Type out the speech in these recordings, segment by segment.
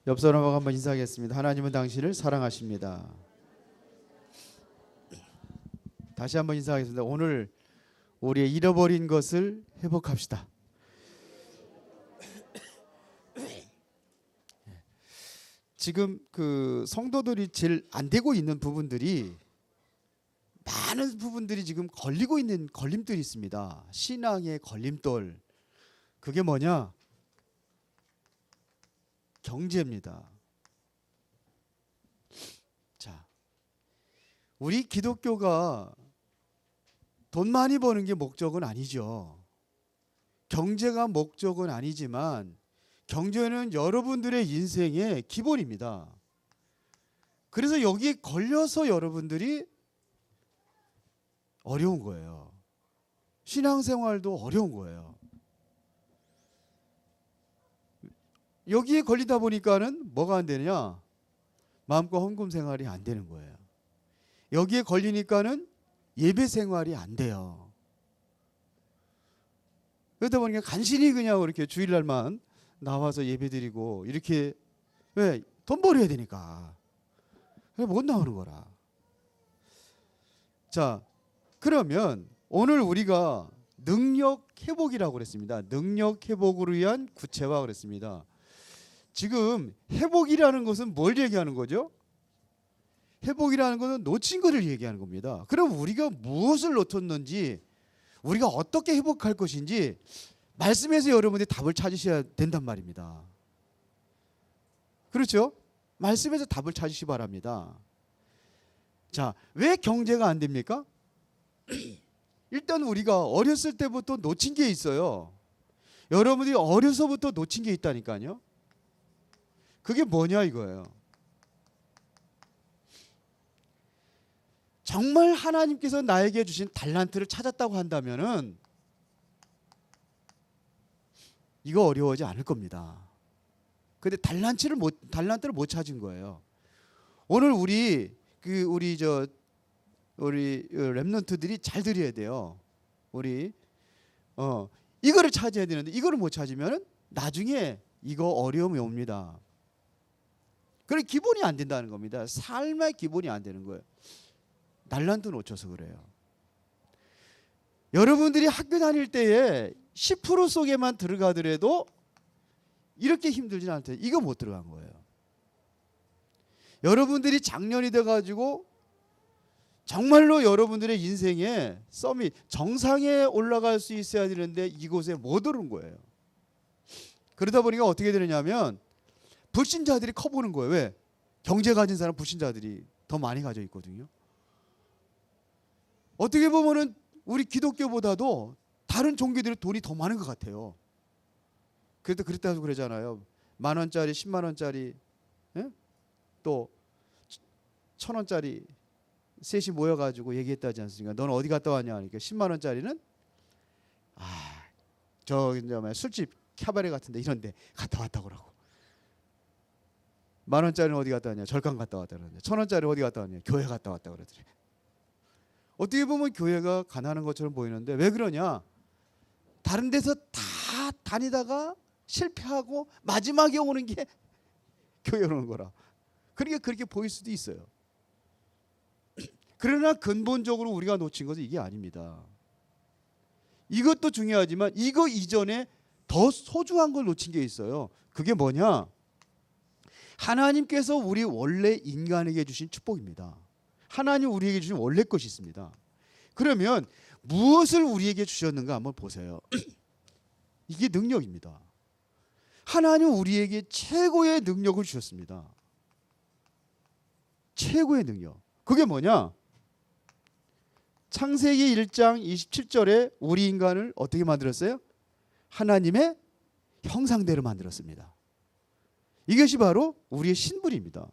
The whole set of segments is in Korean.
옆 사람하고 한번 인사하겠습니다. 하나님은 당신을 사랑하십니다. 다시 한번 인사하겠습니다. 오늘 우리의 잃어버린 것을 회복합시다. 지금 그 성도들이 제일 안 되고 있는 부분들이 많은 부분들이 지금 걸리고 있는 걸림돌이 있습니다. 신앙의 걸림돌. 그게 뭐냐? 경제입니다. 자, 우리 기독교가 돈 많이 버는 게 목적은 아니죠. 경제가 목적은 아니지만 경제는 여러분들의 인생의 기본입니다. 그래서 여기에 걸려서 여러분들이 어려운 거예요. 신앙생활도 어려운 거예요. 여기에 걸리다 보니까는 뭐가 안 되느냐? 마음과 헌금 생활이 안 되는 거예요. 여기에 걸리니까는 예배 생활이 안 돼요. 그러다 보니까 간신히 그냥 이렇게 주일날만 나와서 예배 드리고 이렇게 왜? 돈 벌어야 되니까. 못 나오는 거라. 자, 그러면 오늘 우리가 능력 회복이라고 그랬습니다. 능력 회복을 위한 구체화 그랬습니다. 지금 회복이라는 것은 뭘 얘기하는 거죠? 회복이라는 것은 놓친 것을 얘기하는 겁니다. 그럼 우리가 무엇을 놓쳤는지, 우리가 어떻게 회복할 것인지 말씀에서 여러분들이 답을 찾으셔야 된단 말입니다. 그렇죠? 말씀에서 답을 찾으시기 바랍니다. 자, 왜 경제가 안 됩니까? 일단 우리가 어렸을 때부터 놓친 게 있어요. 여러분들이 어려서부터 놓친 게 있다니까요. 그게 뭐냐 이거예요. 정말 하나님께서 나에게 주신 달란트를 찾았다고 한다면은 이거 어려워하지 않을 겁니다. 근데 달란트를 못 찾은 거예요. 오늘 우리 렘넌트들이 잘 들어야 돼요. 우리 이거를 찾아야 되는데 이거를 못 찾으면 나중에 이거 어려움이 옵니다. 그래 기본이 안 된다는 겁니다. 삶의 기본이 안 되는 거예요. 달란트 놓쳐서 그래요. 여러분들이 학교 다닐 때에 10% 속에만 들어가더라도 이렇게 힘들지는 않대요. 이거 못 들어간 거예요. 여러분들이 장년이 돼가지고 정말로 여러분들의 인생의 서밋 정상에 올라갈 수 있어야 되는데 이곳에 못 오른 거예요. 그러다 보니까 어떻게 되느냐면 불신자들이 커보는 거예요. 왜? 경제 가진 사람 불신자들이 더 많이 가져 있거든요. 어떻게 보면은 우리 기독교보다도 다른 종교들이 돈이 더 많은 것 같아요. 그래도 그랬다고 그러잖아요. 10,000원짜리, 100,000원짜리, 예? 또 1,000원짜리 셋이 모여가지고 얘기했다지 않습니까? 너는 어디 갔다 왔냐? 그러니까 100,000원짜리는 술집 캐바레 같은데 이런데 갔다 왔다고 그러고 10,000원짜리는 어디 갔다 왔냐? 절간 갔다 왔다 그러는데 1,000원짜리 어디 갔다 왔냐? 교회 갔다 왔다 그러더래. 어떻게 보면 교회가 가난한 것처럼 보이는데 왜 그러냐? 다른 데서 다 다니다가 실패하고 마지막에 오는 게 교회 오는 거라. 그러니까 그렇게 보일 수도 있어요. 그러나 근본적으로 우리가 놓친 것은 이게 아닙니다. 이것도 중요하지만 이거 이전에 더 소중한 걸 놓친 게 있어요. 그게 뭐냐? 하나님께서 우리 원래 인간에게 주신 축복입니다. 하나님 우리에게 주신 원래 것이 있습니다. 그러면 무엇을 우리에게 주셨는가 한번 보세요. 이게 능력입니다. 하나님 우리에게 최고의 능력을 주셨습니다. 최고의 능력. 그게 뭐냐? 창세기 1장 27절에 우리 인간을 어떻게 만들었어요? 하나님의 형상대로 만들었습니다. 이것이 바로 우리의 신분입니다.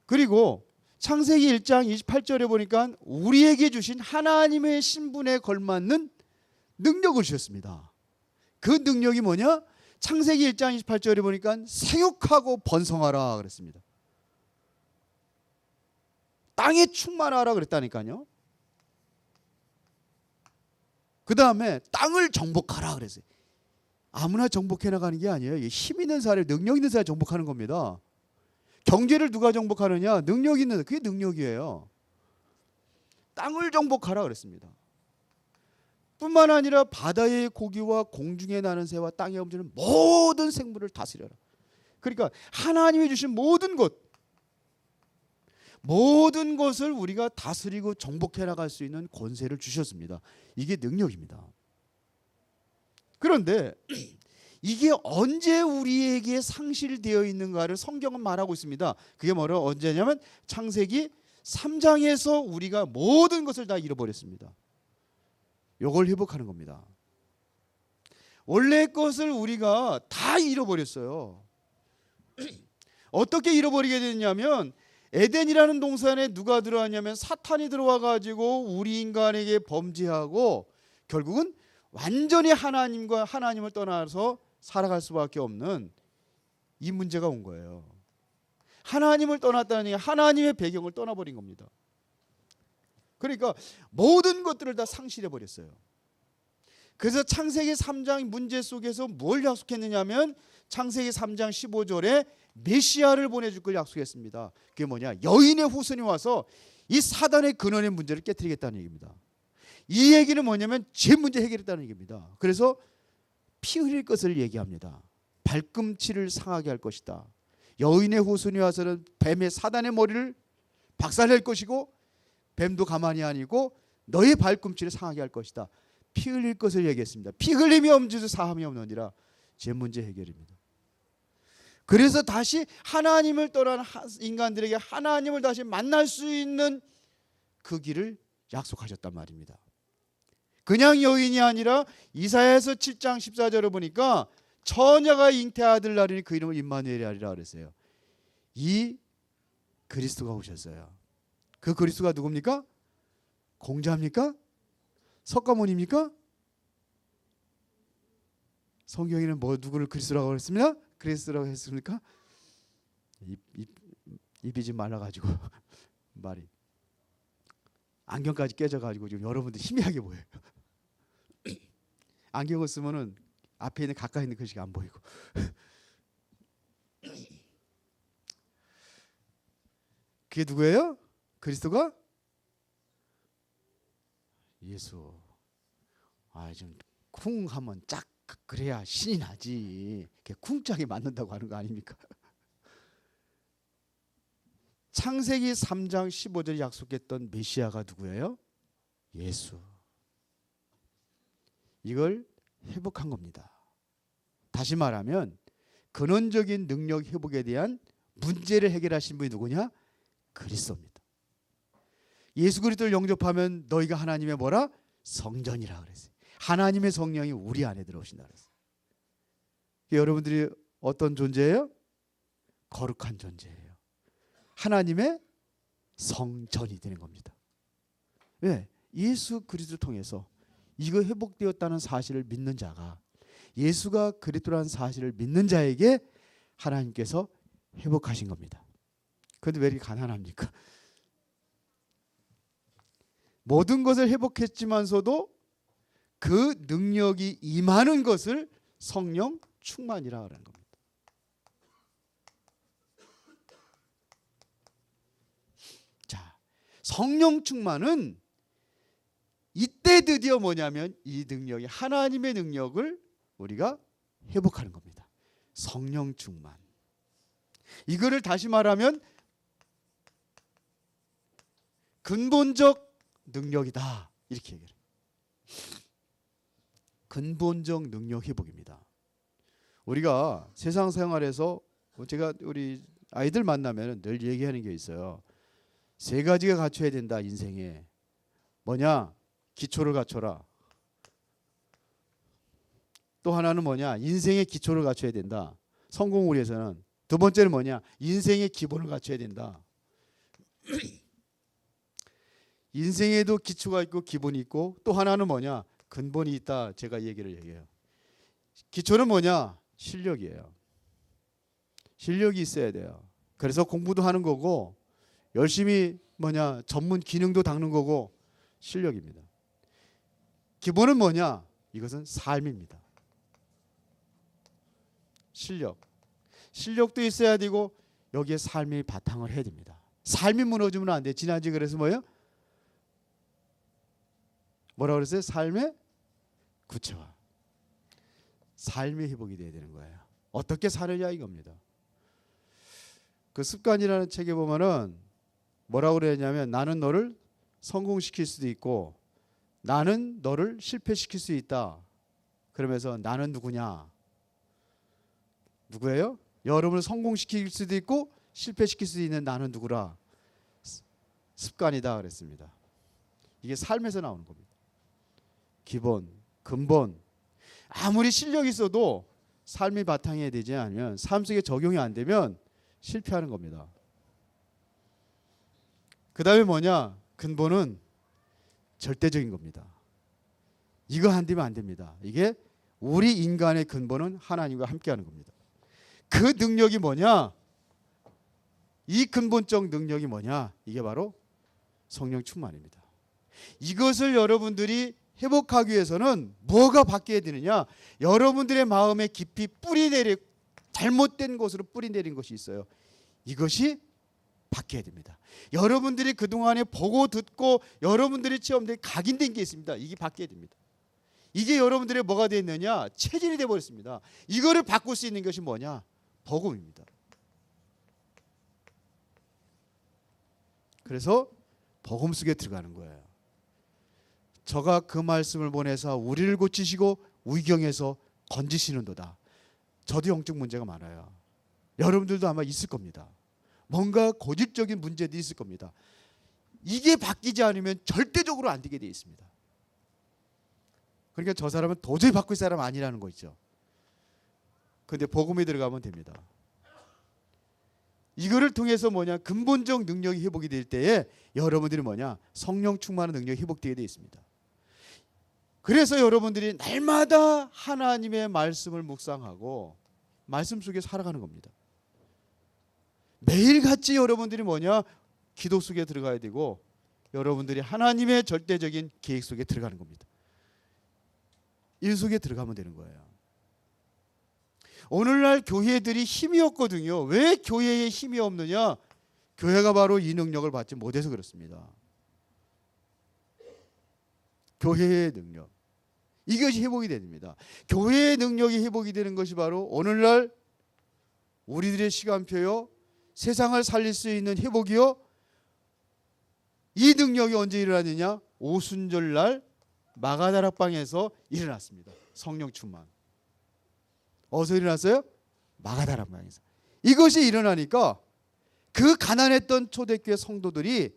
그리고 창세기 1장 28절에 보니까 우리에게 주신 하나님의 신분에 걸맞는 능력을 주셨습니다. 그 능력이 뭐냐? 창세기 1장 28절에 보니까 생육하고 번성하라 그랬습니다. 땅에 충만하라 그랬다니까요. 그 다음에 땅을 정복하라 그랬어요. 아무나 정복해 나가는 게 아니에요. 힘 있는 사람, 능력 있는 사람 정복하는 겁니다. 경제를 누가 정복하느냐? 능력 있는, 그게 능력이에요. 땅을 정복하라 그랬습니다. 뿐만 아니라 바다의 고기와 공중에 나는 새와 땅에 움직이는 모든 생물을 다스려라. 그러니까 하나님이 주신 모든 것을 우리가 다스리고 정복해 나갈 수 있는 권세를 주셨습니다. 이게 능력입니다. 그런데 이게 언제 우리에게 상실되어 있는가를 성경은 말하고 있습니다. 그게 뭐라 언제냐면 창세기 3장에서 우리가 모든 것을 다 잃어버렸습니다. 이걸 회복하는 겁니다. 원래 것을 우리가 다 잃어버렸어요. 어떻게 잃어버리게 됐냐면 에덴이라는 동산에 누가 들어왔냐면 사탄이 들어와 가지고 우리 인간에게 범죄하고 결국은 완전히 하나님을 떠나서 살아갈 수밖에 없는 이 문제가 온 거예요. 하나님을 떠났다니 하나님의 배경을 떠나버린 겁니다. 그러니까 모든 것들을 다 상실해 버렸어요. 그래서 창세기 3장 문제 속에서 뭘 약속했느냐면 창세기 3장 15절에 메시아를 보내줄 걸 약속했습니다. 그게 뭐냐? 여인의 후손이 와서 이 사단의 근원의 문제를 깨뜨리겠다는 얘기입니다. 이 얘기는 뭐냐면 죄 문제 해결했다는 얘기입니다. 그래서 피 흘릴 것을 얘기합니다. 발꿈치를 상하게 할 것이다. 여인의 후손이 와서는 뱀의 사단의 머리를 박살낼 것이고 뱀도 가만히 아니고 너의 발꿈치를 상하게 할 것이다. 피 흘릴 것을 얘기했습니다. 피 흘림이 없는지도 사함이 없느니라. 죄 문제 해결입니다. 그래서 다시 하나님을 떠난 인간들에게 하나님을 다시 만날 수 있는 그 길을 약속하셨단 말입니다. 그냥 여인이 아니라 이사야서 7장 14절을 보니까 처녀가 잉태아들 낳으니 그 이름을 임마누엘이라 그랬어요. 이 그리스도가 오셨어요. 그 그리스도가 누굽니까? 공자입니까? 석가모니입니까? 성경에는 누구를 그리스도라고 했습니다? 그리스도라고 했습니까? 입이 좀 말라가지고 말이 안경까지 깨져가지고 지금 여러분들 희미하게 보여요. 안경을 쓰면은 앞에 있는 가까이 있는 글씨가 안 보이고. 그게 누구예요? 그리스도가? 예수. 좀 쿵 하면 짝 그래야 신이 나지. 쿵짝이 맞는다고 하는 거 아닙니까? 창세기 3장 15절에 약속했던 메시아가 누구예요? 예수. 이걸 회복한 겁니다. 다시 말하면 근원적인 능력 회복에 대한 문제를 해결하신 분이 누구냐? 그리스도입니다. 예수 그리스도를 영접하면 너희가 하나님의 뭐라? 성전이라 그랬어요. 하나님의 성령이 우리 안에 들어오신다 그랬어요. 여러분들이 어떤 존재예요? 거룩한 존재예요. 하나님의 성전이 되는 겁니다. 왜? 예수 그리스도를 통해서 이거 회복되었다는 사실을 믿는 자가, 예수가 그리스도라는 사실을 믿는 자에게 하나님께서 회복하신 겁니다. 그런데 왜 이렇게 가난합니까? 모든 것을 회복했지만서도 그 능력이 임하는 것을 성령 충만이라고 하는 겁니다. 자, 성령 충만은 이때 드디어 뭐냐면 이 능력이 하나님의 능력을 우리가 회복하는 겁니다. 성령 충만. 이거를 다시 말하면 근본적 능력이다. 이렇게 얘기해요. 근본적 능력 회복입니다. 우리가 세상 생활에서 제가 우리 아이들 만나면 늘 얘기하는 게 있어요. 세 가지가 갖춰야 된다 인생에. 뭐냐? 기초를 갖춰라. 또 하나는 뭐냐? 인생의 기초를 갖춰야 된다. 성공을 위해서는. 두 번째는 뭐냐? 인생의 기본을 갖춰야 된다. 인생에도 기초가 있고 기본이 있고 또 하나는 뭐냐? 근본이 있다. 제가 얘기해요. 기초는 뭐냐? 실력이에요. 실력이 있어야 돼요. 그래서 공부도 하는 거고 열심히 뭐냐? 전문 기능도 닦는 거고 실력입니다. 기본은 뭐냐? 이것은 삶입니다. 실력도 있어야 되고 여기에 삶이 바탕을 해야 됩니다. 삶이 무너지면 안 돼. 지난주에 그래서 뭐예요? 뭐라고 그랬어요? 삶의 구체화. 삶의 회복이 돼야 되는 거예요. 어떻게 사느냐 이겁니다. 그 습관이라는 책에 보면은 뭐라고 그랬냐면 나는 너를 성공시킬 수도 있고 나는 너를 실패시킬 수 있다. 그러면서 나는 누구냐? 누구예요? 여러분을 성공시킬 수도 있고 실패시킬 수도 있는 나는 누구라? 습관이다 그랬습니다. 이게 삶에서 나오는 겁니다. 기본, 근본. 아무리 실력이 있어도 삶이 바탕이 되지 않으면 삶 속에 적용이 안 되면 실패하는 겁니다. 그 다음에 뭐냐? 근본은 절대적인 겁니다. 이거 안 되면 안 됩니다. 이게 우리 인간의 근본은 하나님과 함께하는 겁니다. 그 능력이 뭐냐? 이 근본적 능력이 뭐냐? 이게 바로 성령 충만입니다. 이것을 여러분들이 회복하기 위해서는 뭐가 바뀌어야 되느냐? 여러분들의 마음에 깊이 뿌리내린 잘못된 곳으로 뿌리내린 것이 있어요. 이것이 바뀌어야 됩니다. 여러분들이 그동안에 보고 듣고 여러분들이 체험된 각인된 게 있습니다. 이게 바뀌어야 됩니다. 이게 여러분들의 뭐가 됐느냐? 체질이 되어버렸습니다. 이거를 바꿀 수 있는 것이 뭐냐? 복음입니다. 그래서 복음 속에 들어가는 거예요. 저가 그 말씀을 보내서 우리를 고치시고 위경에서 건지시는도다. 저도 영적 문제가 많아요. 여러분들도 아마 있을 겁니다. 뭔가 고질적인 문제도 있을 겁니다. 이게 바뀌지 않으면 절대적으로 안 되게 되어 있습니다. 그러니까 저 사람은 도저히 바꿀 사람 아니라는 거 있죠. 그런데 복음에 들어가면 됩니다. 이거를 통해서 뭐냐? 근본적 능력이 회복이 될 때에 여러분들이 뭐냐? 성령 충만한 능력이 회복되게 되어 있습니다. 그래서 여러분들이 날마다 하나님의 말씀을 묵상하고 말씀 속에 살아가는 겁니다. 매일같이 여러분들이 뭐냐? 기도 속에 들어가야 되고 여러분들이 하나님의 절대적인 계획 속에 들어가는 겁니다. 일 속에 들어가면 되는 거예요. 오늘날 교회들이 힘이 없거든요. 왜 교회에 힘이 없느냐? 교회가 바로 이 능력을 받지 못해서 그렇습니다. 교회의 능력. 이것이 회복이 됩니다. 교회의 능력이 회복이 되는 것이 바로 오늘날 우리들의 시간표요. 세상을 살릴 수 있는 회복이요. 이 능력이 언제 일어나느냐? 오순절날 마가다락방에서 일어났습니다. 성령 충만. 어디서 일어났어요? 마가다락방에서. 이것이 일어나니까 그 가난했던 초대교회 성도들이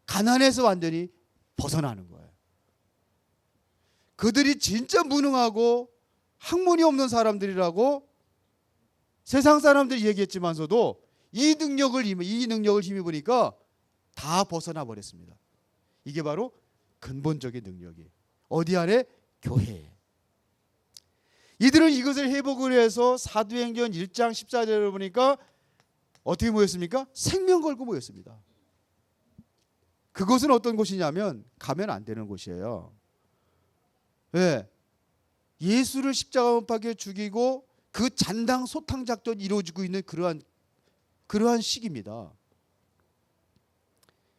가난에서 완전히 벗어나는 거예요. 그들이 진짜 무능하고 학문이 없는 사람들이라고 세상 사람들이 얘기했지만서도 이 능력을 힘입으니까 다 벗어나 버렸습니다. 이게 바로 근본적인 능력이 어디 안에? 교회에. 이들은 이것을 회복을 해서 사도행전 1장 14절을 보니까 어떻게 모였습니까? 생명 걸고 모였습니다. 그것은 어떤 곳이냐면 가면 안 되는 곳이에요. 왜? 예수를 십자가 못 박혀 죽이고 그 잔당 소탕 작전이 이루어지고 있는 그러한 시기입니다.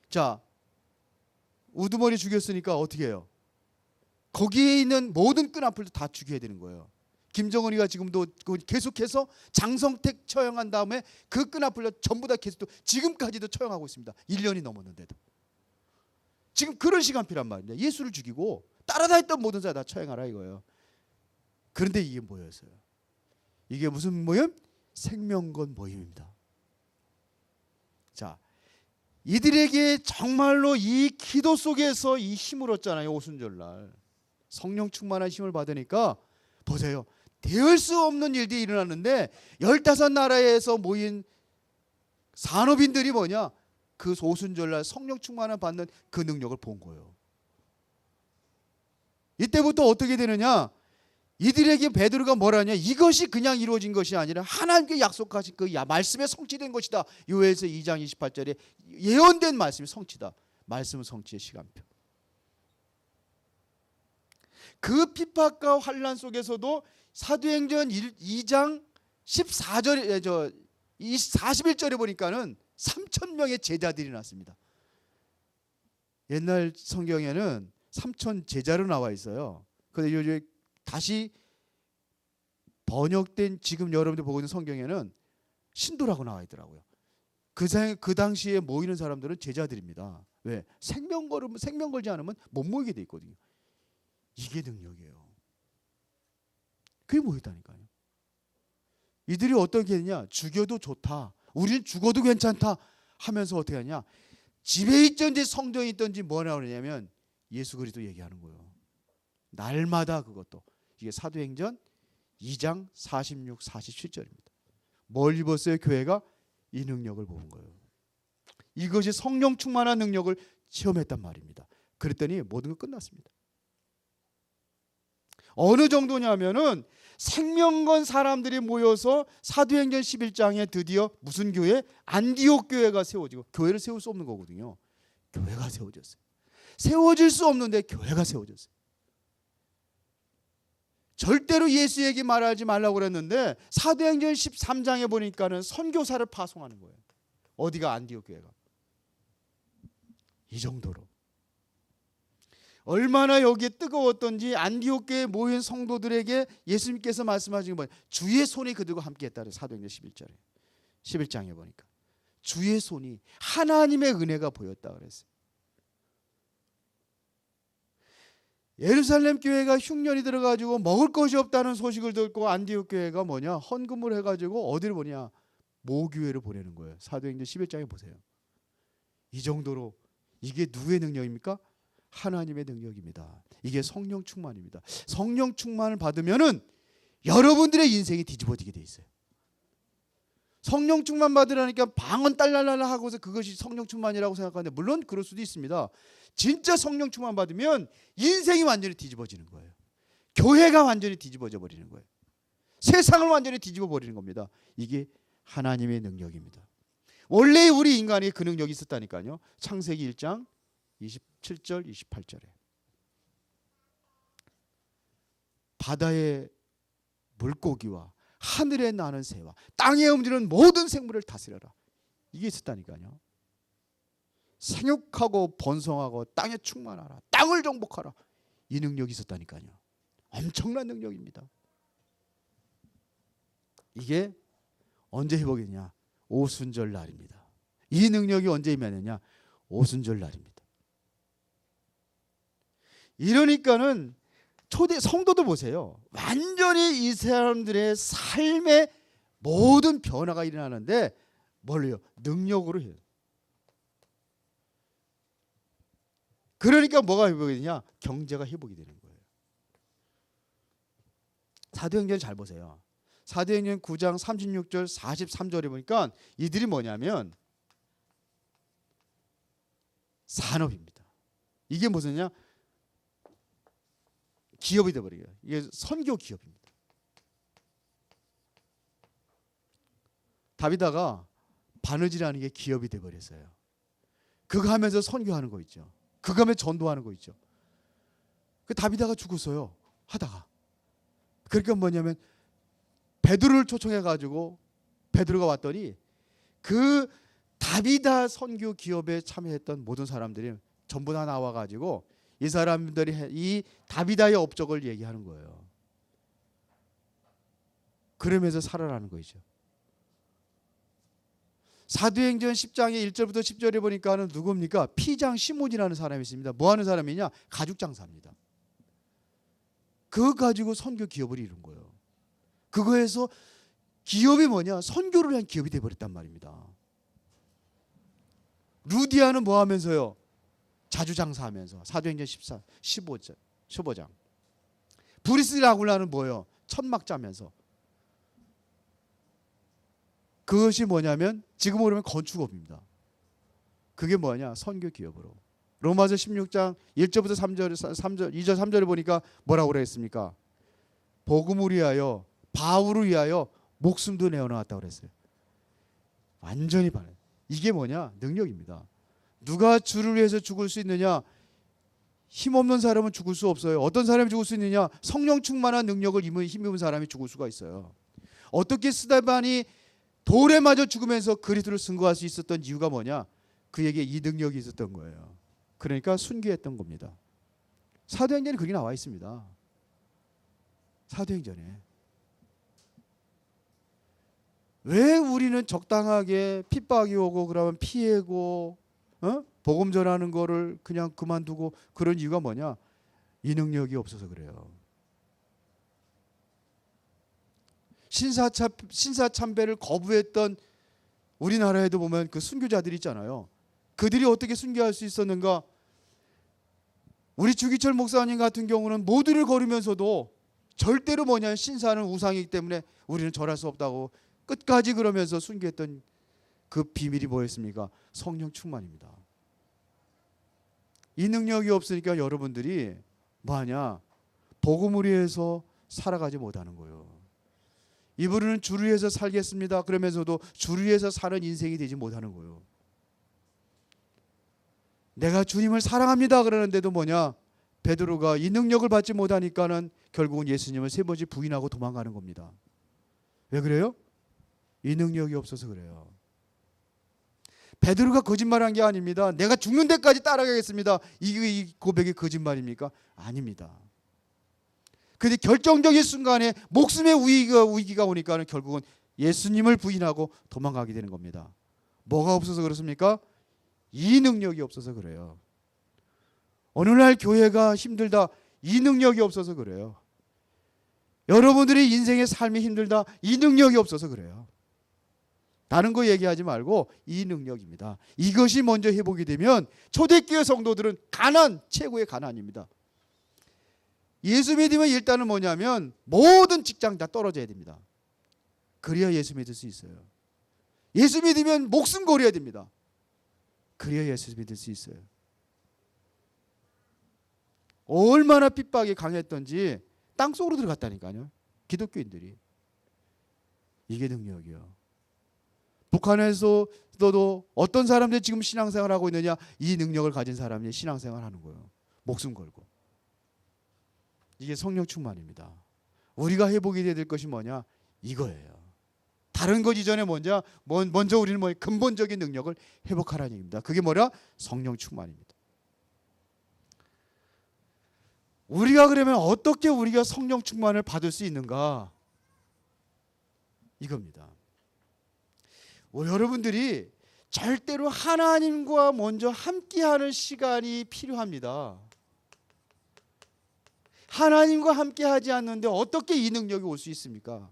자, 우두머리 죽였으니까 어떻게 해요? 거기에 있는 모든 끈앞을 다 죽여야 되는 거예요. 김정은이가 지금도 계속해서 장성택 처형한 다음에 그 끈앞을 전부 다 계속 지금까지도 처형하고 있습니다. 1년이 넘었는데도. 지금 그런 시간표란 말입니다. 예수를 죽이고 따라다녔던 모든 자들 다 처형하라 이거예요. 그런데 이게 뭐였어요? 이게 무슨 모임? 생명건 모임입니다. 자, 이들에게 정말로 이 기도 속에서 이 힘을 얻잖아요. 오순절날 성령 충만한 힘을 받으니까 보세요. 대할 수 없는 일들이 일어났는데 15나라에서 모인 산업인들이 뭐냐? 그 오순절날 성령 충만을 받는 그 능력을 본 거예요. 이때부터 어떻게 되느냐? 이들에게 베드로가 뭐라냐? 이것이 그냥 이루어진 것이 아니라 하나님께 약속하신 그 말씀에 성취된 것이다. 요엘서 2장 28절에 예언된 말씀이 성취다. 말씀은 성취의 시간표. 그 핍박과 환난 속에서도 사도행전 2장 14절에 41절에 보니까는 3,000명의 제자들이 났습니다. 옛날 성경에는 3,000 제자로 나와 있어요. 그런데 요즘 다시 번역된 지금 여러분들 보고 있는 성경에는 신도라고 나와 있더라고요. 그 당시에 모이는 사람들은 제자들입니다. 왜? 생명 걸지 않으면 못 모이게 돼 있거든요. 이게 능력이에요. 그게 모였다니까요. 이들이 어떻게 했냐? 죽여도 좋다. 우리는 죽어도 괜찮다 하면서 어떻게 하냐? 집에 있든지 성전에 있든지 뭐라 그러냐면 예수 그리스도 얘기하는 거예요. 날마다 그것도. 이게 사도행전 2장 46, 47절입니다. 뭘 입었어요? 교회가 이 능력을 본 거예요. 이것이 성령 충만한 능력을 체험했단 말입니다. 그랬더니 모든 거 끝났습니다. 어느 정도냐면은 생명건 사람들이 모여서 사도행전 11장에 드디어 무슨 교회? 안디옥 교회가 세워지고, 교회를 세울 수 없는 거거든요. 교회가 세워졌어요. 세워질 수 없는데 교회가 세워졌어요. 절대로 예수 얘기 말하지 말라고 그랬는데 사도행전 13장에 보니까는 선교사를 파송하는 거예요. 어디가? 안디옥 교회가. 이 정도로 얼마나 여기에 뜨거웠던지 안디옥 교회에 모인 성도들에게 예수님께서 말씀하신 건 주의 손이 그들과 함께 했다는 사도행전 11장에 보니까 주의 손이, 하나님의 은혜가 보였다 그랬어요. 예루살렘 교회가 흉년이 들어가지고 먹을 것이 없다는 소식을 듣고 안디옥 교회가 뭐냐? 헌금을 해가지고 어디를 보냐? 모교회를 보내는 거예요. 사도행전 11장에 보세요. 이 정도로 이게 누구의 능력입니까? 하나님의 능력입니다. 이게 성령 충만입니다. 성령 충만을 받으면은 여러분들의 인생이 뒤집어지게 돼 있어요. 성령 충만 받으라니까 방언 딸랄랄라 하고서 그것이 성령 충만이라고 생각하는데 물론 그럴 수도 있습니다. 진짜 성령 충만 받으면 인생이 완전히 뒤집어지는 거예요. 교회가 완전히 뒤집어져 버리는 거예요. 세상을 완전히 뒤집어 버리는 겁니다. 이게 하나님의 능력입니다. 원래 우리 인간이 그 능력이 있었다니까요. 창세기 1장 27절 28절에 바다의 물고기와 하늘에 나는 새와 땅에 움직이는 모든 생물을 다스려라. 이게 있었다니까요. 생육하고 번성하고 땅에 충만하라. 땅을 정복하라. 이 능력이 있었다니까요. 엄청난 능력입니다. 이게 언제 회복이냐? 오순절 날입니다. 이 능력이 언제 임하느냐? 오순절 날입니다. 이러니까는 초대 성도들 보세요. 완전히 이 사람들의 삶의 모든 변화가 일어나는데 뭘요? 능력으로 해요. 그러니까 뭐가 회복이 되냐? 경제가 회복이 되는 거예요. 사도행전 잘 보세요. 사도행전 9장 36절 43절에 보니까 이들이 뭐냐면 산업입니다. 이게 무슨냐? 기업이 되어버려요. 이게 선교 기업입니다. 다비다가 바느질하는 게 기업이 되어버렸어요. 그거 하면서 선교하는 거 있죠. 그거 하면서 전도하는 거 있죠. 그 다비다가 죽었어요. 하다가. 그러니까 뭐냐면 베드로를 초청해가지고 베드로가 왔더니 그 다비다 선교 기업에 참여했던 모든 사람들이 전부 다 나와가지고 이 사람들이 이 다비다의 업적을 얘기하는 거예요. 그러면서 살아나는 거죠. 사도행전 10장의 1절부터 10절에 보니까는 누굽니까? 피장 시몬이라는 사람이 있습니다. 뭐 하는 사람이냐? 가죽 장사입니다. 그거 가지고 선교 기업을 이룬 거예요. 그거에서 기업이 뭐냐? 선교를 한 기업이 돼버렸단 말입니다. 루디아는 뭐 하면서요? 자주 장사하면서. 사도행전 15장. 브리스라굴라는 뭐예요? 천막 짜면서. 그것이 뭐냐면 지금으로 보면 건축업입니다. 그게 뭐냐? 선교 기업으로. 로마서 16장 1절부터 2절 3절에 보니까 뭐라고 그랬습니까? 복음을 위하여, 바울을 위하여 목숨도 내어놓았다고 그랬어요. 완전히 반해. 이게 뭐냐? 능력입니다. 누가 주를 위해서 죽을 수 있느냐? 힘없는 사람은 죽을 수 없어요. 어떤 사람이 죽을 수 있느냐? 성령 충만한 능력을 힘입은 사람이 죽을 수가 있어요. 어떻게 스데반이 돌에 맞아 죽으면서 그리스도를 증거할 수 있었던 이유가 뭐냐? 그에게 이 능력이 있었던 거예요. 그러니까 순교했던 겁니다. 사도행전에 그게 나와 있습니다. 사도행전에. 왜 우리는 적당하게 핍박이 오고 그러면 피하고 복음 전하는 거를 그냥 그만두고 그런 이유가 뭐냐? 이 능력이 없어서 그래요. 신사참배를 거부했던 우리나라에도 보면 그 순교자들이 있잖아요. 그들이 어떻게 순교할 수 있었는가? 우리 주기철 목사님 같은 경우는 모두를 거르면서도 절대로 뭐냐, 신사는 우상이기 때문에 우리는 절할 수 없다고 끝까지 그러면서 순교했던 그 비밀이 뭐였습니까? 성령 충만입니다. 이 능력이 없으니까 여러분들이 뭐하냐? 복음을 위해서 살아가지 못하는 거예요. 이분은 주를 위해서 살겠습니다. 그러면서도 주를 위해서 사는 인생이 되지 못하는 거예요. 내가 주님을 사랑합니다 그러는데도 뭐냐? 베드로가 이 능력을 받지 못하니까는 결국은 예수님을 세 번째 부인하고 도망가는 겁니다. 왜 그래요? 이 능력이 없어서 그래요. 베드로가 거짓말한 게 아닙니다. 내가 죽는 데까지 따라가겠습니다. 이 고백이 거짓말입니까? 아닙니다. 근데 결정적인 순간에 목숨의 위기가 오니까는 결국은 예수님을 부인하고 도망가게 되는 겁니다. 뭐가 없어서 그렇습니까? 이 능력이 없어서 그래요. 어느 날 교회가 힘들다, 이 능력이 없어서 그래요. 여러분들의 인생의 삶이 힘들다, 이 능력이 없어서 그래요. 다른 거 얘기하지 말고 이 능력입니다. 이것이 먼저 회복이 되면 초대교회 성도들은 최고의 가난입니다. 예수 믿으면 일단은 뭐냐면 모든 직장 다 떨어져야 됩니다. 그래야 예수 믿을 수 있어요. 예수 믿으면 목숨 걸어야 됩니다. 그래야 예수 믿을 수 있어요. 얼마나 핍박이 강했던지 땅속으로 들어갔다니까요. 기독교인들이. 이게 능력이요. 북한에서도 어떤 사람들이 지금 신앙생활을 하고 있느냐? 이 능력을 가진 사람이 신앙생활을 하는 거예요. 목숨 걸고. 이게 성령 충만입니다. 우리가 회복이 돼야 될 것이 뭐냐? 이거예요. 다른 것 이전에 먼저 우리는 근본적인 능력을 회복하라는 얘기입니다. 그게 뭐라? 성령 충만입니다. 우리가 그러면 어떻게 우리가 성령 충만을 받을 수 있는가? 이겁니다. 여러분들이 절대로 하나님과 먼저 함께하는 시간이 필요합니다. 하나님과 함께하지 않는데 어떻게 이 능력이 올 수 있습니까?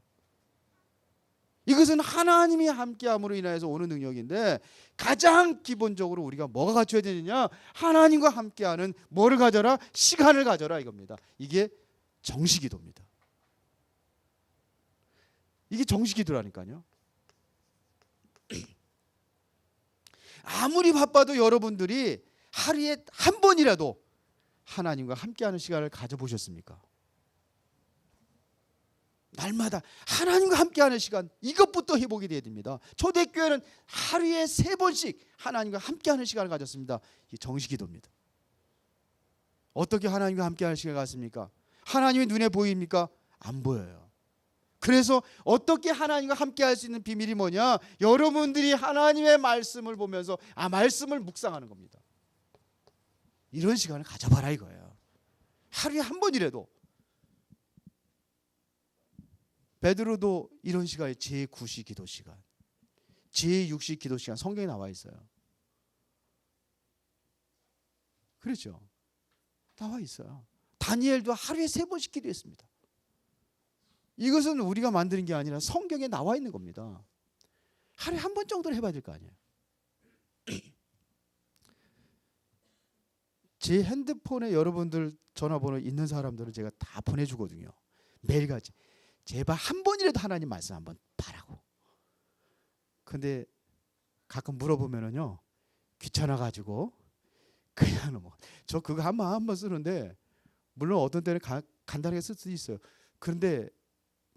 이것은 하나님이 함께함으로 인해서 오는 능력인데 가장 기본적으로 우리가 뭐가 갖춰야 되느냐? 하나님과 함께하는 뭐를 가져라? 시간을 가져라 이겁니다. 이게 정식기도입니다. 이게 정식기도라니까요. 아무리 바빠도 여러분들이 하루에 한 번이라도 하나님과 함께하는 시간을 가져보셨습니까? 날마다 하나님과 함께하는 시간, 이것부터 회복이 돼야 됩니다. 초대교회는 하루에 3번씩 하나님과 함께하는 시간을 가졌습니다. 이게 정식기도입니다. 어떻게 하나님과 함께하는 시간을 가졌습니까? 하나님이 눈에 보입니까? 안 보여요. 그래서 어떻게 하나님과 함께할 수 있는 비밀이 뭐냐? 여러분들이 하나님의 말씀을 보면서 말씀을 묵상하는 겁니다. 이런 시간을 가져봐라 이거예요. 하루에 한 번이라도. 베드로도 이런 시간에 제9시 기도 시간, 제6시 기도 시간 성경에 나와 있어요. 그렇죠? 나와 있어요. 다니엘도 하루에 3번씩 기도했습니다. 이것은 우리가 만드는 게 아니라 성경에 나와 있는 겁니다. 하루에 한 번 정도는 해봐야 될 거 아니에요. 제 핸드폰에 여러분들 전화번호 있는 사람들은 제가 다 보내주거든요. 매일같이. 제발 한 번이라도 하나님 말씀 한번 봐라고. 근데 가끔 물어보면은요, 귀찮아가지고 그냥 저 그거 한 번 쓰는데, 물론 어떤 때는 간단하게 쓸 수도 있어요. 그런데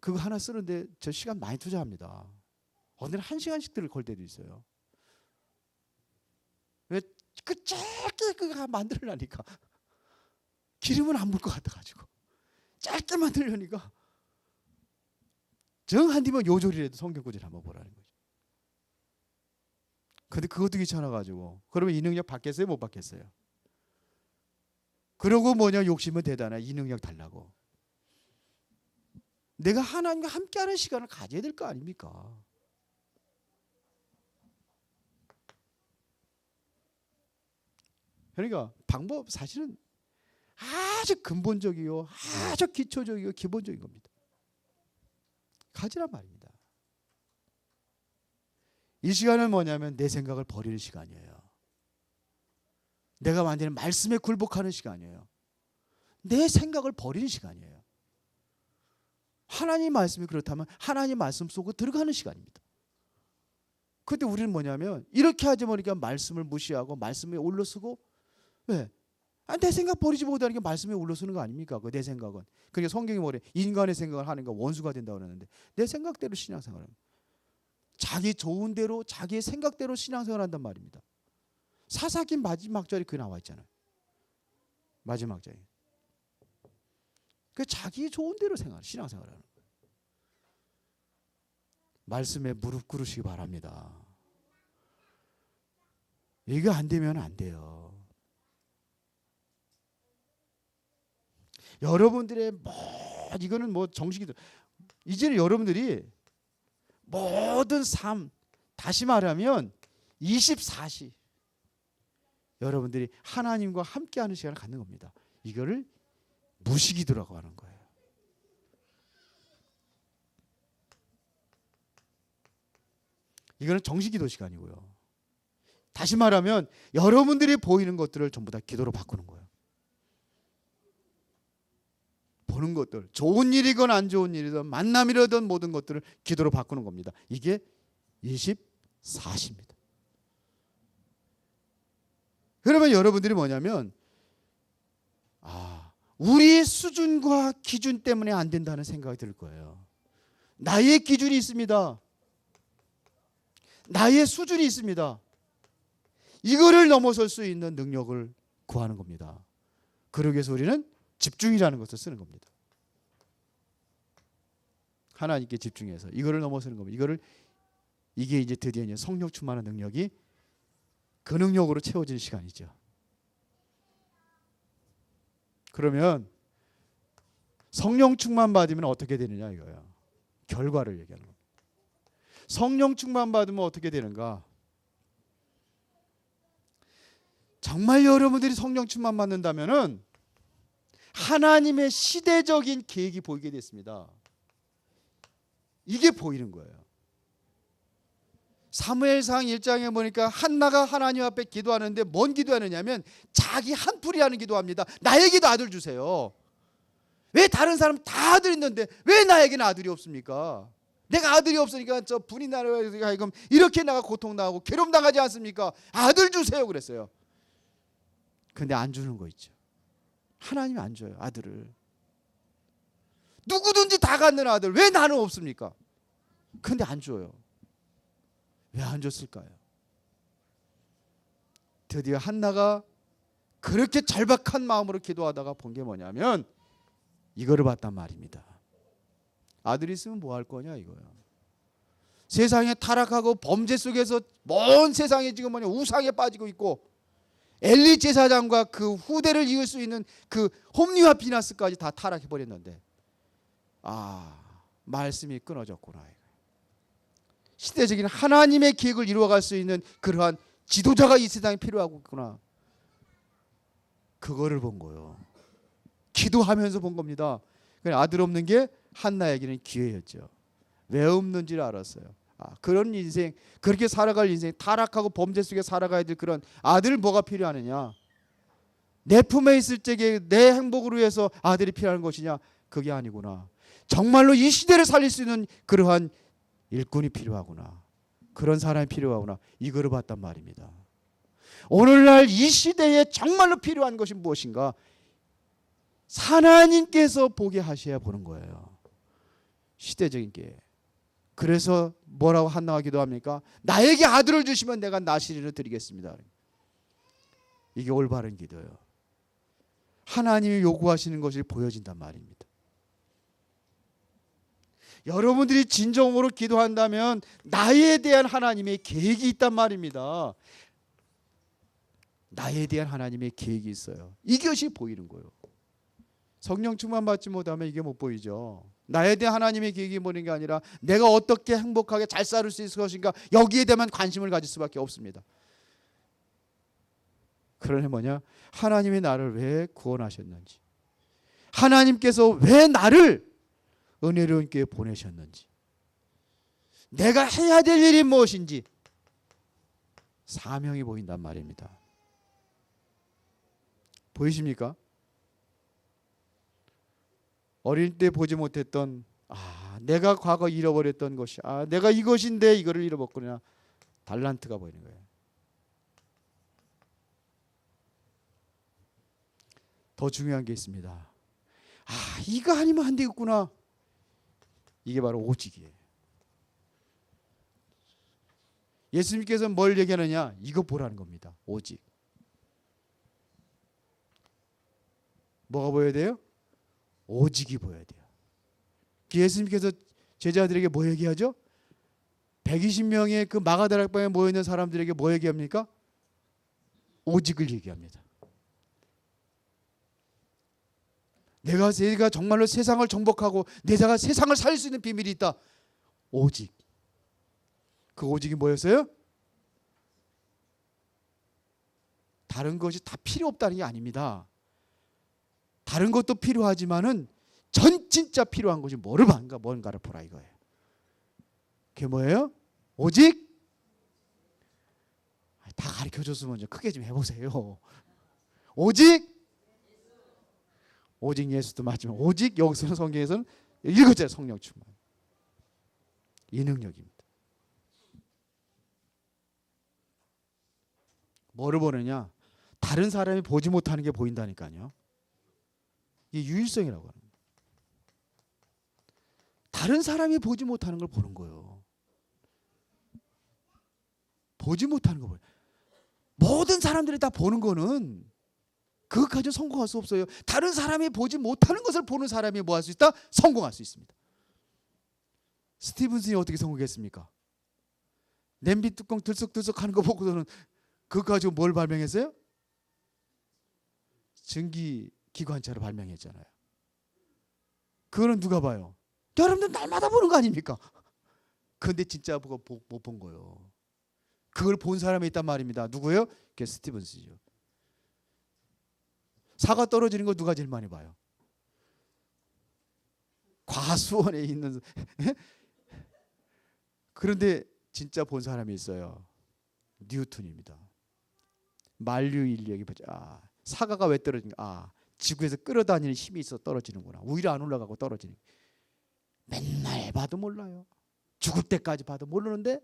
그거 하나 쓰는데 저 시간 많이 투자합니다. 어느 날 1시간씩 걸 때도 있어요. 왜? 그 짧게 그거 만들려니까 기름은 안 물 것 같아가지고 짧게 만들려니까 정 안 되면 요절이라도 성경 구절 한번 보라는 거죠. 근데 그것도 귀찮아가지고 그러면 이 능력 받겠어요? 못 받겠어요? 그러고 뭐냐 욕심은 대단해. 이 능력 달라고. 내가 하나님과 함께하는 시간을 가져야 될 거 아닙니까? 그러니까 방법 사실은 아주 근본적이요, 아주 기초적이고 기본적인 겁니다. 가지란 말입니다. 이 시간은 뭐냐면 내 생각을 버리는 시간이에요. 내가 완전히 말씀에 굴복하는 시간이에요. 내 생각을 버리는 시간이에요. 하나님 말씀이 그렇다면 하나님 말씀 속으로 들어가는 시간입니다. 그런데 우리는 뭐냐면 이렇게 하지 보니까 말씀을 무시하고 말씀에 올라서고 왜? 내 생각 버리지 못하는 게 말씀에 올라서는 거 아닙니까? 그 내 생각은. 그러니까 성경이 뭐래? 인간의 생각을 하는 거 원수가 된다고 그러는데 내 생각대로 신앙생활을 합니다. 자기 좋은 대로 자기의 생각대로 신앙생활을 한단 말입니다. 사사기 마지막 절에 그 나와 있잖아요. 마지막 절에. 그 자기 좋은 대로 신앙생활을 하는 거예요. 말씀에 무릎 꿇으시기 바랍니다. 이게 안 되면 안 돼요. 여러분들의 이거는 뭐 정식이죠. 이제는 여러분들이 모든 삶, 다시 말하면 24시 여러분들이 하나님과 함께하는 시간을 갖는 겁니다. 이거를 무식이더라고 하는 거예요. 이거는 정식기도 시간이고요. 다시 말하면 여러분들이 보이는 것들을 전부 다 기도로 바꾸는 거예요. 보는 것들, 좋은 일이건 안 좋은 일이든 만남이라든 모든 것들을 기도로 바꾸는 겁니다. 이게 24시입니다. 그러면 여러분들이 뭐냐면 우리의 수준과 기준 때문에 안 된다는 생각이 들 거예요. 나의 기준이 있습니다. 나의 수준이 있습니다. 이거를 넘어설 수 있는 능력을 구하는 겁니다. 그러기 위해서 우리는 집중이라는 것을 쓰는 겁니다. 하나님께 집중해서 이거를 넘어서는 겁니다. 이게 이제 드디어 이제 성령 충만한 능력이 그 능력으로 채워지는 시간이죠. 그러면 성령 충만 받으면 어떻게 되느냐 이거야. 결과를 얘기하는 겁니다. 성령 충만 받으면 어떻게 되는가? 정말 여러분들이 성령 충만 받는다면은 하나님의 시대적인 계획이 보이게 됐습니다. 이게 보이는 거예요. 사무엘상 1장에 보니까 한나가 하나님 앞에 기도하는데 뭔 기도하느냐면 자기 한풀이 하는 기도합니다. 나에게도 아들 주세요. 왜 다른 사람 다 아들 있는데 왜 나에게는 아들이 없습니까? 내가 아들이 없으니까 저 분이 나를 하여금 이렇게 나가 고통당하고 괴롭당하지 않습니까? 아들 주세요 그랬어요. 근데 안 주는 거 있죠. 하나님이 안 줘요 아들을. 누구든지 다 갖는 아들 왜 나는 없습니까? 근데 안 줘요. 왜 안 줬을까요? 드디어 한나가 그렇게 절박한 마음으로 기도하다가 본 게 뭐냐면 이거를 봤단 말입니다. 아들이 있으면 뭐 할 거냐 이거야. 세상에 타락하고 범죄 속에서 먼 세상에 지금 뭐냐 우상에 빠지고 있고 엘리 제사장과 그 후대를 이을 수 있는 그 홈리와 비나스까지 다 타락해 버렸는데 말씀이 끊어졌구나. 시대적인 하나님의 계획을 이루어갈 수 있는 그러한 지도자가 이 세상에 필요하구나. 그거를 본 거예요. 기도하면서 본 겁니다. 아들 없는 게 한나에게는 기회였죠. 왜 없는지를 알았어요. 그런 인생, 그렇게 살아갈 인생, 타락하고 범죄 속에 살아가야 될 그런 아들 뭐가 필요하느냐? 내 품에 있을 적에 내 행복을 위해서 아들이 필요한 것이냐? 그게 아니구나. 정말로 이 시대를 살릴 수 있는 그러한 일꾼이 필요하구나. 그런 사람이 필요하구나. 이거를 봤단 말입니다. 오늘날 이 시대에 정말로 필요한 것이 무엇인가? 하나님께서 보게 하셔야 보는 거예요. 시대적인 게. 그래서 뭐라고 한나가 기도합니까? 나에게 아들을 주시면 내가 나시리를 드리겠습니다. 이게 올바른 기도예요. 하나님이 요구하시는 것이 보여진단 말입니다. 여러분들이 진정으로 기도한다면 나에 대한 하나님의 계획이 있단 말입니다. 나에 대한 하나님의 계획이 있어요. 이것이 보이는 거예요. 성령 충만 받지 못하면 이게 못 보이죠. 나에 대한 하나님의 계획이 보이는 게 아니라 내가 어떻게 행복하게 잘 살을 수 있을 것인가, 여기에 대한 관심을 가질 수밖에 없습니다. 그러니 뭐냐? 하나님이 나를 왜 구원하셨는지, 하나님께서 왜 나를 은혜로운 교회에 보내셨는지, 내가 해야 될 일이 무엇인지 사명이 보인단 말입니다. 보이십니까? 어릴 때 보지 못했던, 내가 과거 잃어버렸던 것이, 내가 이것인데 이거를 잃어버렸구나. 달란트가 보이는 거예요. 더 중요한 게 있습니다. 이거 아니면 안 되겠구나. 이게 바로 오직이에요. 예수님께서 뭘 얘기하느냐? 이거 보라는 겁니다. 오직. 뭐가 보여야 돼요? 오직이 보여야 돼요. 예수님께서 제자들에게 뭐 얘기하죠? 120명의 그 마가다락방에 모여있는 사람들에게 뭐 얘기합니까? 오직을 얘기합니다. 내가 정말로 세상을 정복하고 내가 세상을 살릴 수 있는 비밀이 있다. 오직. 그 오직이 뭐였어요? 다른 것이 다 필요 없다는 게 아닙니다. 다른 것도 필요하지만은 진짜 필요한 것이 뭔가를 보라 이거예요. 그게 뭐예요? 오직. 다 가르쳐줬으면 좀 크게 좀 해보세요. 오직 예수도 맞지만, 오직 여기서는 성경에서는 읽었잖아요. 성령 충만. 이 능력입니다. 뭐를 보느냐? 다른 사람이 보지 못하는 게 보인다니까요. 이게 유일성이라고 하는 거예요. 다른 사람이 보지 못하는 걸 보는 거예요. 보지 못하는 거 보여요. 모든 사람들이 다 보는 거는 그것 가지고 성공할 수 없어요. 다른 사람이 보지 못하는 것을 보는 사람이 뭐 할 수 있다? 성공할 수 있습니다. 스티븐슨이 어떻게 성공했습니까? 냄비 뚜껑 들썩들썩 하는 거 보고서는 그것 가지고 뭘 발명했어요? 전기기관차를 발명했잖아요. 그거는 누가 봐요? 여러분들 날마다 보는 거 아닙니까? 그런데 진짜 못 본 거예요. 그걸 본 사람이 있단 말입니다. 누구예요? 그게 스티븐슨이죠. 사과 떨어지는 거 누가 제일 많이 봐요? 과수원에 있는 그런데 진짜 본 사람이 있어요. 뉴턴입니다. 만류인력이 사과가 왜 떨어지는가? 지구에서 끌어다니는 힘이 있어 떨어지는구나. 위로 안 올라가고 떨어지는. 맨날 봐도 몰라요. 죽을 때까지 봐도 모르는데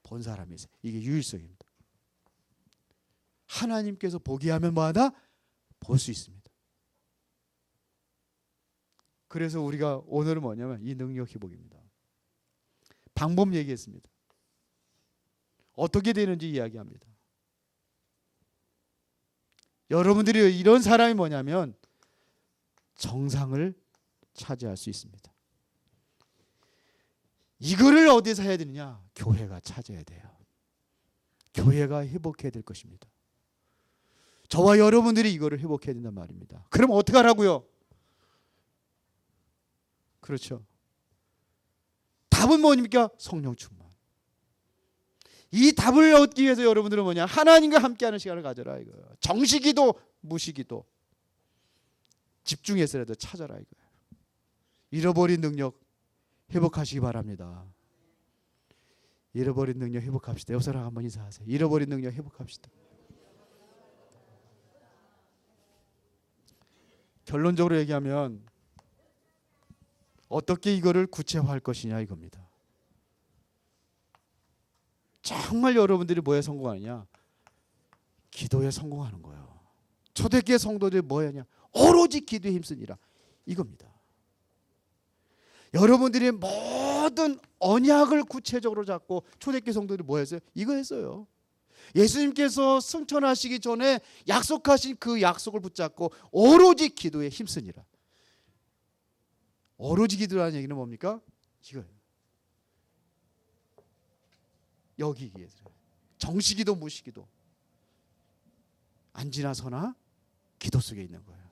본 사람이 있어요. 이게 유일성입니다. 하나님께서 보게 하면 뭐하다? 볼 수 있습니다. 그래서 우리가 오늘은 뭐냐면 이 능력 회복입니다. 방법 얘기했습니다. 어떻게 되는지 이야기합니다. 여러분들이 이런 사람이 뭐냐면 정상을 차지할 수 있습니다. 이거를 어디서 해야 되느냐? 교회가 차지해야 돼요. 교회가 회복해야 될 것입니다. 저와 여러분들이 이거를 회복해야 된단 말입니다. 그럼 어떻게 하라고요? 그렇죠. 답은 뭐입니까? 성령 충만. 이 답을 얻기 위해서 여러분들은 뭐냐? 하나님과 함께하는 시간을 가져라 이거예요. 정시기도, 무시기도 집중해서라도 찾아라 이거예요. 잃어버린 능력 회복하시기 바랍니다. 잃어버린 능력 회복합시다. 옆 사람 한번 인사하세요. 잃어버린 능력 회복합시다. 결론적으로 얘기하면 어떻게 이거를 구체화할 것이냐 이겁니다. 정말 여러분들이 뭐에 성공하느냐? 기도에 성공하는 거예요. 초대교회 성도들이 뭐였냐? 오로지 기도에 힘쓰니라 이겁니다. 여러분들이 모든 언약을 구체적으로 잡고 초대교회 성도들이 뭐 했어요? 이거 했어요. 예수님께서 승천하시기 전에 약속하신 그 약속을 붙잡고 오로지 기도에 힘쓰니라. 오로지 기도라는 얘기는 뭡니까? 이거예요. 여기 정시기도 무시기도 앉으나 서나 기도 속에 있는 거예요.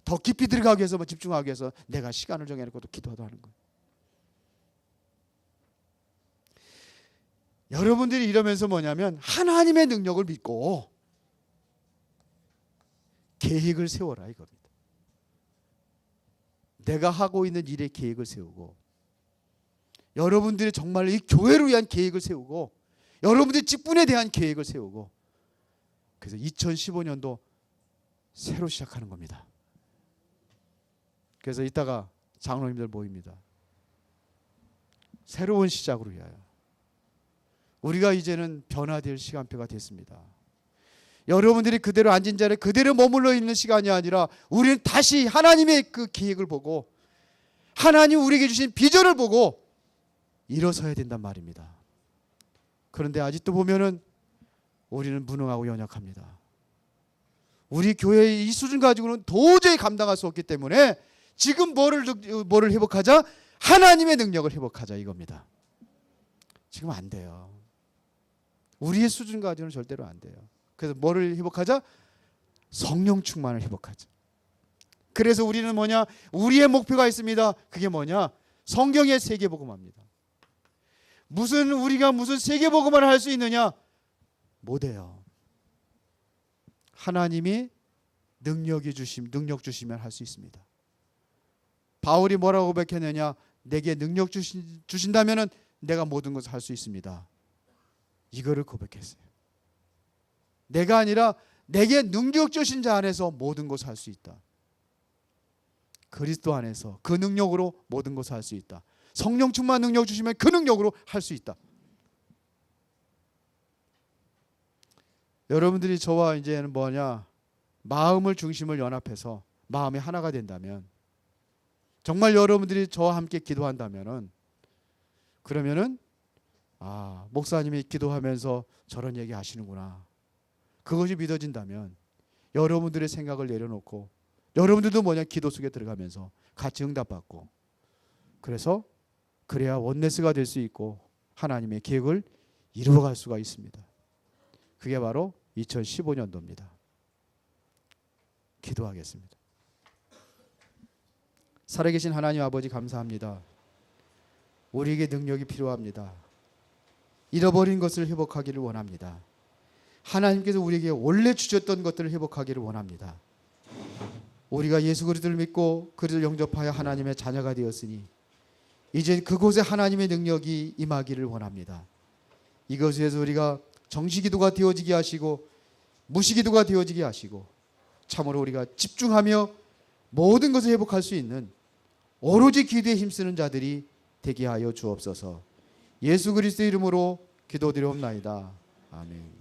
더 깊이 들어가기 위해서 집중하기 위해서 내가 시간을 정해놓고 또 기도도 하는 거예요. 여러분들이 이러면서 뭐냐면 하나님의 능력을 믿고 계획을 세워라 이겁니다. 내가 하고 있는 일의 계획을 세우고 여러분들이 정말 이 교회를 위한 계획을 세우고 여러분들의 직분에 대한 계획을 세우고 그래서 2015년도 새로 시작하는 겁니다. 그래서 이따가 장로님들 모입니다. 새로운 시작으로 위하여 우리가 이제는 변화될 시간표가 됐습니다. 여러분들이 그대로 앉은 자리에 그대로 머물러 있는 시간이 아니라 우리는 다시 하나님의 그 계획을 보고 하나님 우리에게 주신 비전을 보고 일어서야 된단 말입니다. 그런데 아직도 보면은 우리는 무능하고 연약합니다. 우리 교회의 이 수준 가지고는 도저히 감당할 수 없기 때문에 지금 뭐를 회복하자? 하나님의 능력을 회복하자 이겁니다. 지금 안 돼요. 우리의 수준 가지고는 절대로 안 돼요. 그래서 뭐를 회복하자? 성령 충만을 회복하자. 그래서 우리는 뭐냐? 우리의 목표가 있습니다. 그게 뭐냐? 성경의 세계복음화입니다. 우리가 무슨 세계복음화를 할 수 있느냐? 못해요. 하나님이 능력 주시면 할 수 있습니다. 바울이 뭐라고 고백했느냐? 내게 능력 주신다면 내가 모든 것을 할 수 있습니다. 이거를 고백했어요. 내가 아니라 내게 능력 주신 자 안에서 모든 것을 할 수 있다. 그리스도 안에서 그 능력으로 모든 것을 할 수 있다. 성령 충만 능력 주시면 그 능력으로 할 수 있다. 여러분들이 저와 이제는 뭐냐? 마음을 중심을 연합해서 마음이 하나가 된다면 정말 여러분들이 저와 함께 기도한다면은 그러면은 목사님이 기도하면서 저런 얘기 하시는구나. 그것이 믿어진다면 여러분들의 생각을 내려놓고 여러분들도 뭐냐? 기도 속에 들어가면서 같이 응답받고 그래야 원네스가 될 수 있고 하나님의 계획을 이루어갈 수가 있습니다. 그게 바로 2015년도입니다. 기도하겠습니다. 살아계신 하나님 아버지 감사합니다. 우리에게 능력이 필요합니다. 잃어버린 것을 회복하기를 원합니다. 하나님께서 우리에게 원래 주셨던 것들을 회복하기를 원합니다. 우리가 예수 그리스도를 믿고 그리스도를 영접하여 하나님의 자녀가 되었으니 이제 그곳에 하나님의 능력이 임하기를 원합니다. 이것에서 우리가 정시기도가 되어지게 하시고 무시기도가 되어지게 하시고 참으로 우리가 집중하며 모든 것을 회복할 수 있는 오로지 기도에 힘쓰는 자들이 되게 하여 주옵소서. 예수 그리스도의 이름으로 기도드리옵나이다. 아멘.